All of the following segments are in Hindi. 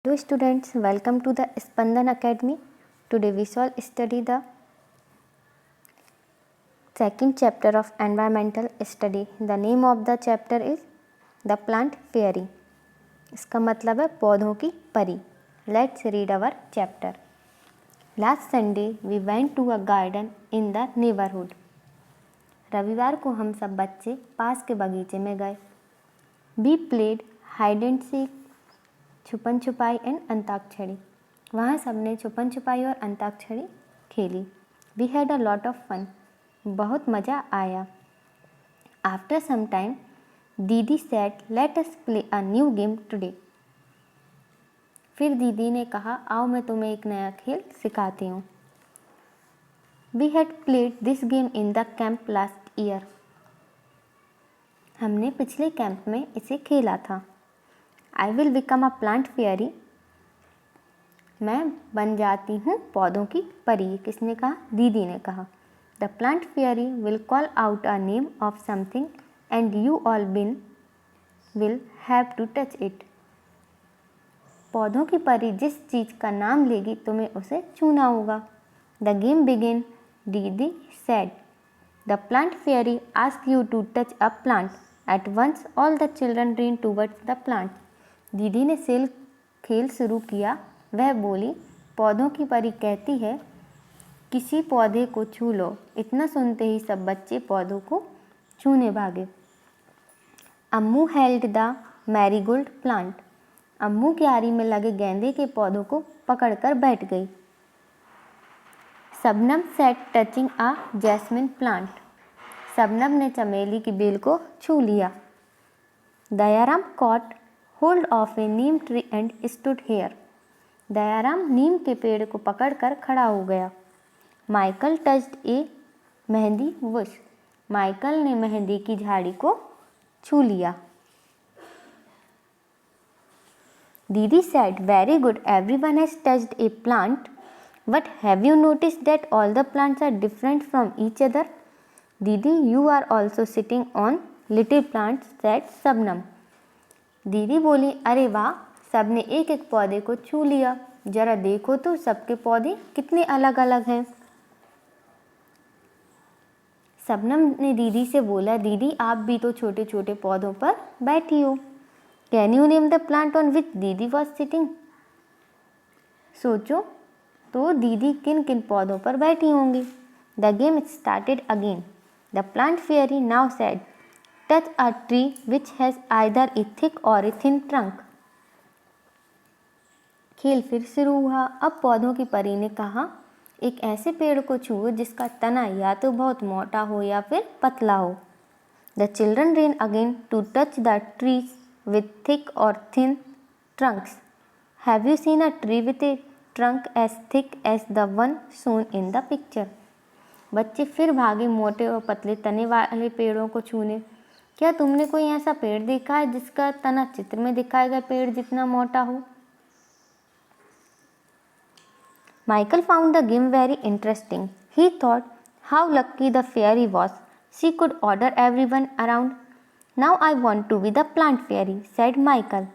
Hello students, welcome to the Spandan Academy. Today we shall study the second chapter of environmental study. The name of the chapter is The Plant Fairy. इसका मतलब है पौधों की परी. Let's read our chapter. Last Sunday we went to a garden in the neighborhood. रविवार को हम सब बच्चे पास के बगीचे में गए. We played hide and seek, छुपन छुपाई एंड अंताक्षरी. वहाँ सबने छुपन छुपाई और अंताक्षरी खेली. We had a lot of fun. बहुत मज़ा आया. आफ्टर सम टाइम दीदी said let us play a new game today. फिर दीदी ने कहा आओ मैं तुम्हें एक नया खेल सिखाती हूँ. We had played this game in the camp last year. हमने पिछले कैंप में इसे खेला था. I will become a plant fairy. मैं बन जाती हूँ पौधों की परी. किसने कहा? दीदी ने कहा. The plant fairy will call out a name of something and you all will have to touch it. पौधों की परी जिस चीज़ का नाम लेगी तुम्हें उसे छूना होगा. The game begin. Didi said the plant fairy ask you to touch a plant. At once all the children ran towards the plant. दीदी ने खेल शुरू किया. वह बोली पौधों की परी कहती है किसी पौधे को छू लो. इतना सुनते ही सब बच्चे पौधों को छूने भागे. अम्मू हेल्ड द मैरीगोल्ड प्लांट. अम्मू क्यारी में लगे गेंदे के पौधों को पकड़कर बैठ गई. Shabnam sat touching a jasmine plant. Shabnam ने चमेली की बेल को छू लिया. Dayaram caught hold of a neem tree and stood there. दयाराम नीम के पेड़ को पकड़कर खड़ा हो गया. Michael touched a mehndi bush. Michael ने मेहंदी की झाड़ी को छू लिया. Didi said very good everyone has touched a plant but have you noticed that all the plants are different from each other. Didi you are also sitting on little plants said Shabnam. दीदी बोली अरे वाह सबने एक एक पौधे को छू लिया. जरा देखो तो सबके पौधे कितने अलग अलग हैं. शबनम ने दीदी से बोला दीदी आप भी तो छोटे छोटे पौधों पर बैठी हो. Can you name the plant on which दीदी वॉज सिटिंग. सोचो तो दीदी किन किन पौधों पर बैठी होंगी. The game started again. The plant fairy now said touch a tree which has either A thick और ए थिन ट्रंक. खेल फिर शुरू हुआ. अब पौधों की परी ने कहा एक ऐसे पेड़ को छुओ जिसका तना या तो बहुत मोटा हो या फिर पतला हो. The children ran again to touch the trees with thick और thin trunks. Have you seen a tree with a trunk as thick as the one shown in the picture. बच्चे फिर भागे मोटे और पतले तने वाले पेड़ों को छूने. क्या तुमने कोई ऐसा पेड़ देखा है जिसका तना चित्र में दिखाए गए पेड़ जितना मोटा हो. Michael found the game very interesting. He thought how lucky the fairy was. She could order everyone around. Now I want to be the plant fairy, said Michael.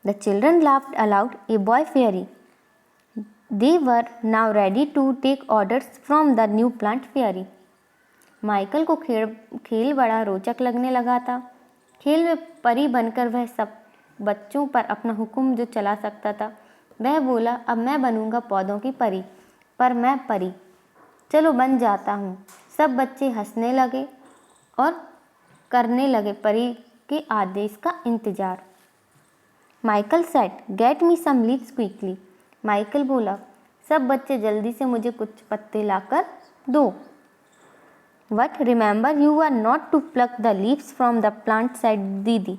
The children laughed aloud. A boy fairy. They were now ready to take orders from the new plant fairy. Michael को खेल बड़ा रोचक लगने लगा था. खेल में परी बनकर वह सब बच्चों पर अपना हुक्म जो चला सकता था. वह बोला अब मैं बनूंगा पौधों की परी. पर मैं परी चलो बन जाता हूँ. सब बच्चे हंसने लगे और करने लगे परी के आदेश का इंतजार. Michael said get me some leaves quickly. Michael बोला सब बच्चे जल्दी से मुझे कुछ पत्ते लाकर दो. But remember you are not to pluck the leaves from the plant, said Didi.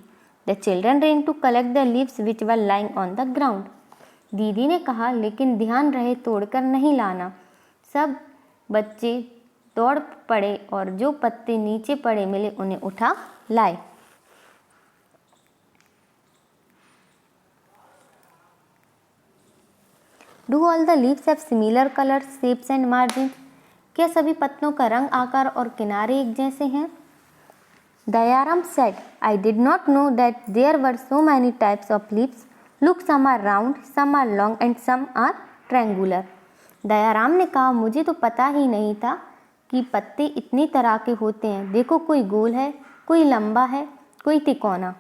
The children ran to collect the leaves which were lying on the ground. दीदी ने कहा लेकिन ध्यान रहे तोड़कर नहीं लाना. सब बच्चे दौड़ पड़े और जो पत्ते नीचे पड़े मिले उन्हें उठा लाए. Do all the leaves have similar colors, shapes and margins? क्या सभी पत्तों का रंग आकार और किनारे एक जैसे हैं. Dayaram said, I did not know that there were so many types of leaves. Look, some are round, some are long and some are triangular. Dayaram ने कहा, मुझे तो पता ही नहीं था कि पत्ते इतनी तरह के होते हैं। देखो, कोई गोल है, कोई लंबा है, कोई तिकोना।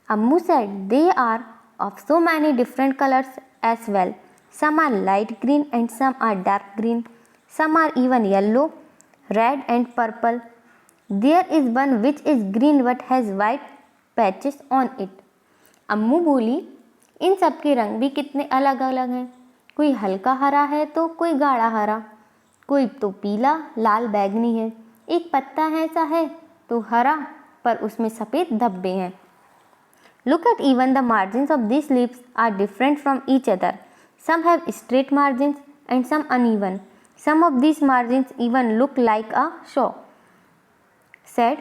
अम्मू said, they are of so many different colors as well. Some are light green and some are dark green. Some are even yellow, red and purple. There is one which is green but has white patches on it. अम्मू बोली, इन सब के रंग भी कितने अलग अलग हैं। कोई हल्का हरा है तो कोई गाढ़ा हरा, कोई तो पीला लाल बैगनी है। एक पत्ता ऐसा है तो हरा पर उसमें सफ़ेद धब्बे हैं। Look at even the margins of these leaves are different from each other. Some have straight margins and some uneven. Some of these margins even look like a saw. Said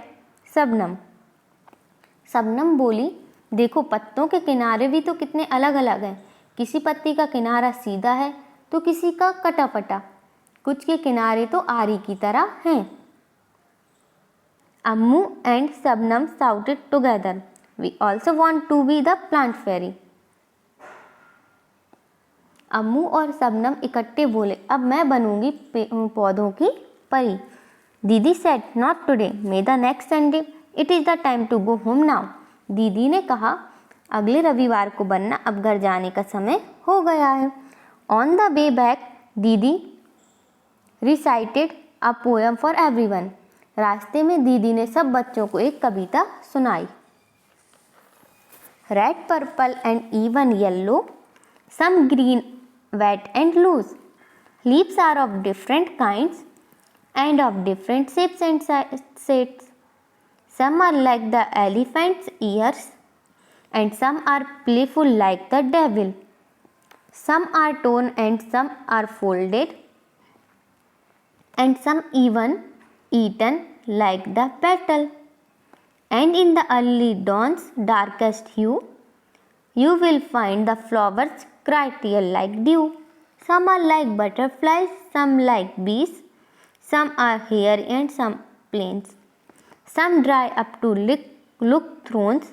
सबनम। सबनम बोली, देखो, पत्तों के किनारे भी तो कितने अलग अलग हैं। किसी पत्ती का किनारा सीधा है तो किसी का कटा फटा, कुछ के किनारे तो आरी की तरह हैं। Ammu and Shabnam shouted together, we also want to be the plant fairy. अम्मू और सबनम इकट्ठे बोले, अब मैं बनूंगी पौधों की परी। दीदी said, not today, may the next Sunday, it is the time to go home now. दीदी ने कहा, अगले रविवार को बनना, अब घर जाने का समय हो गया है। On the way back, दीदी recited a poem for everyone. रास्ते में दीदी ने सब बच्चों को एक कविता सुनाई। Red, purple and even yellow, some green, wet and loose. Leaves are of different kinds and of different shapes and shades. Some are like the elephant's ears and some are playful like the devil. Some are torn and some are folded and some even eaten like the petal. And in the early dawn's darkest hue, you will find the flowers cry tear like dew. Some are like butterflies, some like bees, some are hairy and some plains. Some dry up to look thrones,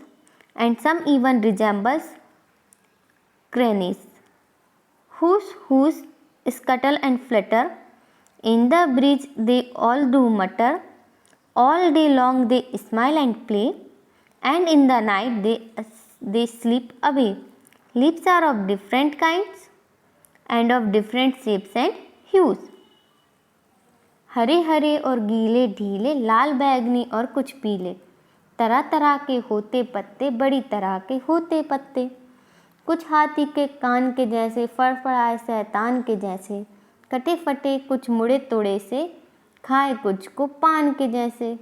and some even resembles cranes, whose scuttle and flutter. In the breeze they all do mutter. All day long they smile and play, and in the night they sleep away. Leaves are of different kinds and of different shapes and hues. Hare Hare और गीले ढीले, लाल बैगनी और कुछ पीले, तरह तरह के होते पत्ते, बड़ी तरह के होते पत्ते। कुछ हाथी के कान के जैसे, फड़फड़ाए शैतान के जैसे, कटे फटे कुछ मुड़े तोड़े से, खाए कुछ को पान के जैसे।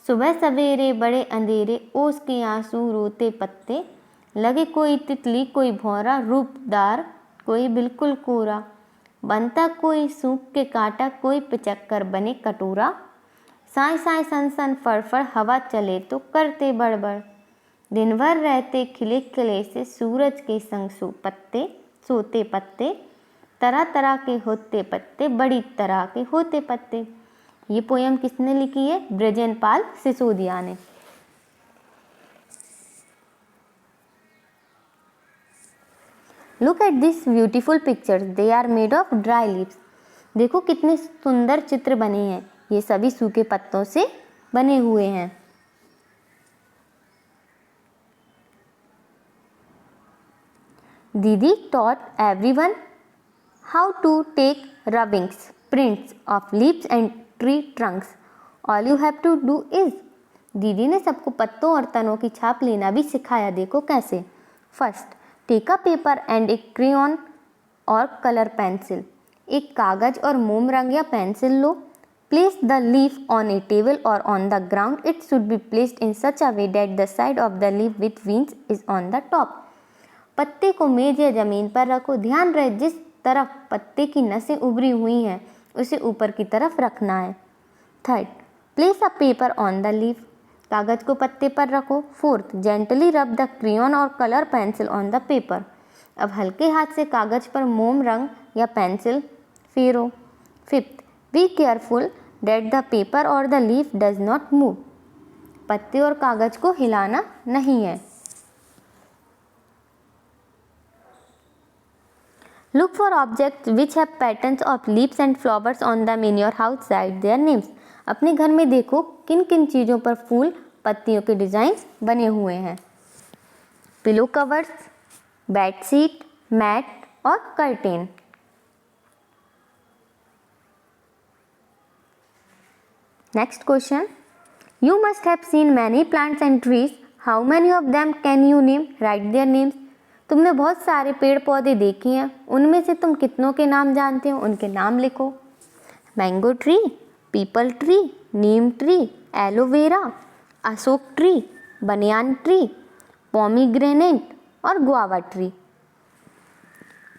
सुबह सवेरे बड़े अंधेरे, ओस के आंसू रोते पत्ते, लगे कोई तितली कोई भौरा, रूपदार कोई बिल्कुल कोरा, बनता कोई सूख के कांटा, कोई पिचक्कर बने कटोरा। साए साए सन सन फड़फड़, हवा चले तो करते बड़बड़, दिन भर रहते खिले खिले से, सूरज के संग सोते पत्ते, तरह तरह के होते पत्ते, बड़ी तरह के होते पत्ते। ये पोयम किसने लिखी है? ब्रजेनपाल सिसोदिया ने। Look at these beautiful pictures. They are made of dry leaves. देखो कितने सुंदर चित्र बने हैं, ये सभी सूखे पत्तों से बने हुए हैं। Didi taught everyone how to take rubbings, prints of leaves and tree trunks. All you have to do is, दीदी ने सबको पत्तों और तनों की छाप लेना भी सिखाया। देखो कैसे। First, take a paper and a crayon और कलर पेंसिल। एक कागज और मोम रंग या पेंसिल लो। Place the leaf on a table और on the ground. It should be placed in such a way that the side of the leaf with veins is on the top. पत्ते को मेज या जमीन पर रखो। ध्यान रहे जिस तरफ पत्ते की नसें उभरी हुई हैं उसे ऊपर की तरफ रखना है। Third, place a paper on the leaf. कागज को पत्ते पर रखो। Fourth, gently rub the crayon और colour pencil on the paper. अब हल्के हाथ से कागज पर मोम रंग या पेंसिल फेरो। Fifth, be careful that the paper or the leaf does not move. पत्ते और कागज को हिलाना नहीं है. Look for objects which have patterns of leaves and flowers on them in your house. Write their names. अपने घर में देखो किन किन चीज़ों पर फूल पत्तियों के डिज़ाइन बने हुए हैं. पिलो कवर्स, बेडशीट, मैट और curtain. Next question. You must have seen many plants and trees. How many of them can you name? Write their names. तुमने बहुत सारे पेड़ पौधे देखे हैं, उनमें से तुम कितनों के नाम जानते हो, उनके नाम लिखो. Mango tree, peepal tree, neem tree, aloe vera, Ashok tree, banyan tree, pomegranate और guava tree.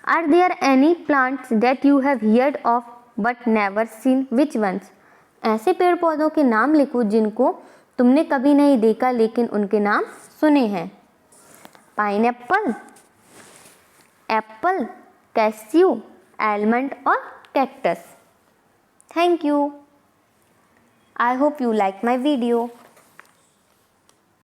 Are there any plants that you have heard of but never seen? Which ones? ऐसे पेड़ पौधों के नाम लिखो जिनको तुमने कभी नहीं देखा लेकिन उनके नाम सुने हैं. पाइनएप्पल, एप्पल, कैस्यू, आलमंड और cactus. Thank you. I hope you like my video.